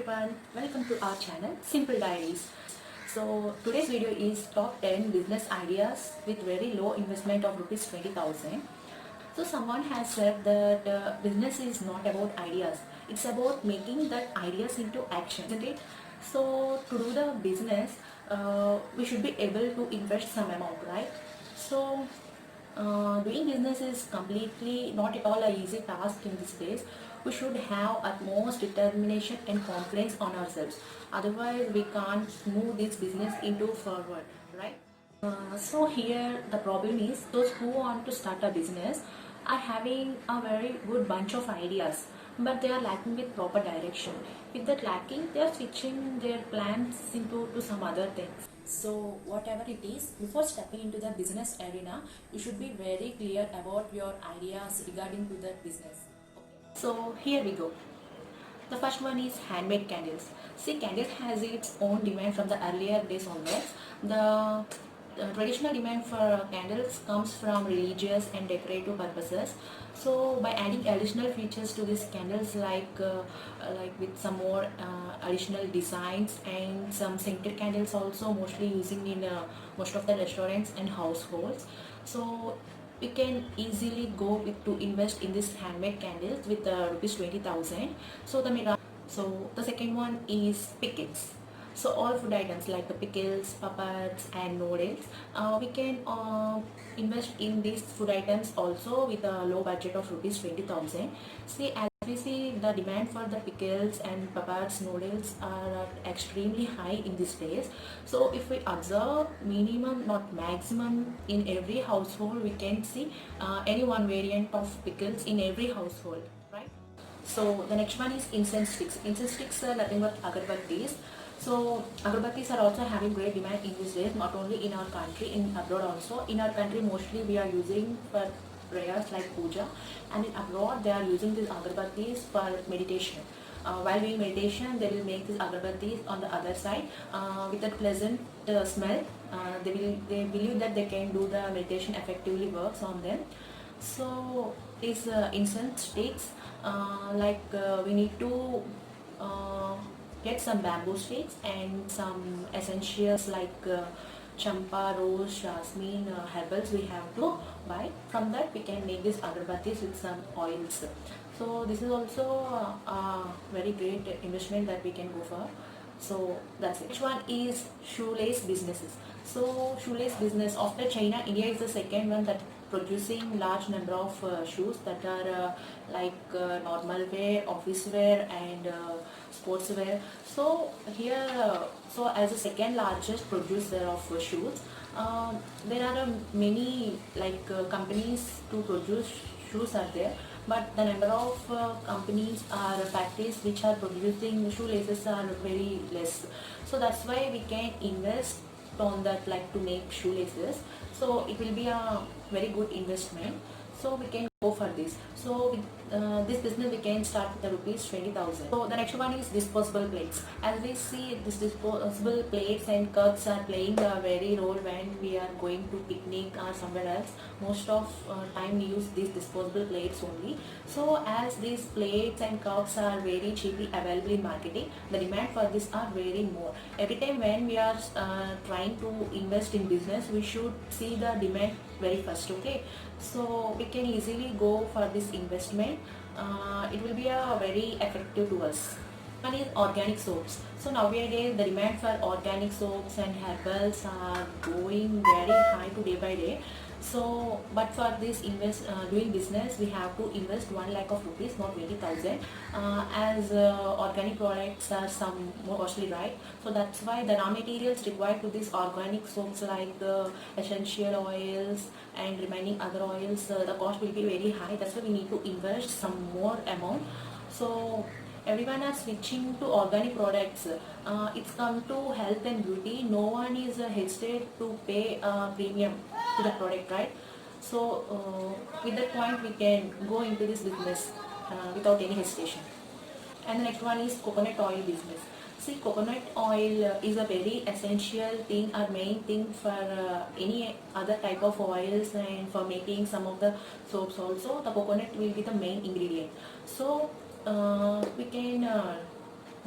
everyone, welcome to our channel Simple Diaries. So today's video is top 10 business ideas with very low investment of rupees 20,000. So someone has said that business is not about ideas, it's about making that ideas into action, isn't it? So to do the business, we should be able to invest some amount, right? So doing business is completely not at all a easy task in this days. We should have utmost determination and confidence on ourselves. Otherwise, we can't move this business into forward, right? So here the problem is those who want to start a business are having a very good bunch of ideas, but they are lacking with proper direction. With that lacking, they are switching their plans into to some other things. So whatever it is, before stepping into the business arena, you should be very clear about your ideas regarding to that business. Okay. So here we go. The first one is handmade candles. See, candles has its own demand from the earlier days onwards. The traditional demand for candles comes from religious and decorative purposes. So by adding additional features to these candles, like with some more additional designs and some scented candles also mostly using in most of the restaurants and households. So we can easily go with to invest in this handmade candles with rupees 20,000. So the second one is pickles. So all food items like the pickles, papads and noodles, we can invest in these food items also with a low budget of rupees 20,000. See, as we see, the demand for the pickles and papads noodles are extremely high in these days. So if we observe minimum not maximum in every household, we can see any one variant of pickles in every household, right? So the next one is incense sticks. Incense sticks are nothing but agarbattis. So agarbattis are also having great demand in these days, not only in our country, in abroad also. In our country, mostly we are using for prayers like puja, and in abroad they are using these agarbattis for meditation. While doing meditation, they will make these agarbattis on the other side with a pleasant smell. They believe that they can do the meditation effectively works on them. So these incense sticks, we need to uh, get some bamboo sticks and some essentials like champa, rose, jasmine, herbals we have to buy. From that we can make these agarbattis with some oils. So this is also a very great investment that we can go for. So that's it. Which one is shoelace businesses? So shoelace business after China, India is the second one that producing large number of shoes that are normal wear, office wear and sports wear. So here, so as a second largest producer of shoes, there are many companies to produce shoes are there, but the number of companies or factories which are producing shoelaces are very less. So that's why we can invest on that, like to make shoelaces. So it will be a very good investment. So we can go for this. So with this business we can start with the rupees 20,000. So the next one is disposable plates. As we see, this disposable plates and cups are playing a very role when we are going to picnic or somewhere else. Most of time we use these disposable plates only. So as these plates and cups are very cheaply available in marketing, the demand for this are very more. Every time when we are trying to invest in business, we should see the demand very first. Okay, so we can easily go for this investment. It will be a very effective to us. One is organic soaps. So nowadays the demand for organic soaps and herbals are going very high to day by day. So but for this doing business, we have to invest 1 lakh of rupees, not 20,000, as organic products are some more costly, right? So that's why the raw materials required to these organic soaps like essential oils and remaining other oils, the cost will be very high. That's why we need to invest some more amount. So everyone are switching to organic products. It's come to health and beauty. No one is hesitate to pay a premium to the product, right? So with that point we can go into this business without any hesitation. And the next one is coconut oil business. See, coconut oil is a very essential thing or main thing for any other type of oils, and for making some of the soaps also the coconut will be the main ingredient. So we can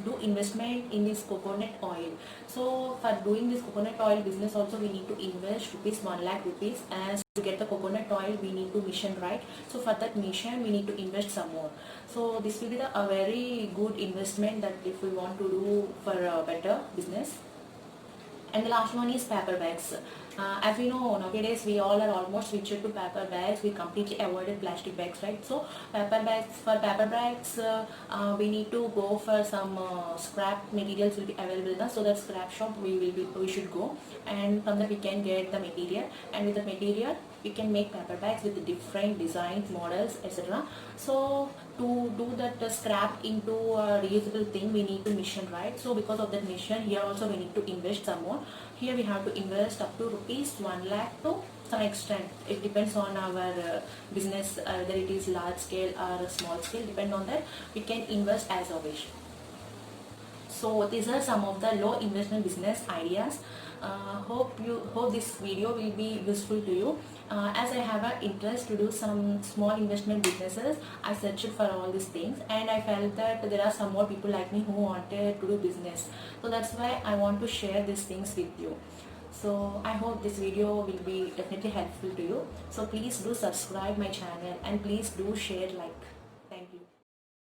do investment in this coconut oil. So for doing this coconut oil business also we need to invest rupees 1 lakh rupees, as to get the coconut oil we need to mission, right? So for that mission we need to invest some more. So this will be a very good investment that if we want to do for a better business. And the last one is paper bags. As we know, nowadays we all are almost switched to paper bags. We completely avoided plastic bags, right? So paper bags, for paper bags we need to go for some scrap materials will be available now. So that scrap shop we should go, and from there we can get the material, and with the material we can make paper bags with different designs, models, etc. So to do that scrap into a reusable thing we need to mission, right? So because of that mission, here also we need to invest some more. Here we have to invest up to rupees 1 lakh to some extent. It depends on our business, whether it is large scale or small scale. Depend on that, we can invest as a wish. So these are some of the low investment business ideas. Hope this video will be useful to you. As I have an interest to do some small investment businesses, I searched for all these things, and I felt that there are some more people like me who wanted to do business. So that's why I want to share these things with you. So I hope this video will be definitely helpful to you. So please do subscribe my channel, and please do share, like.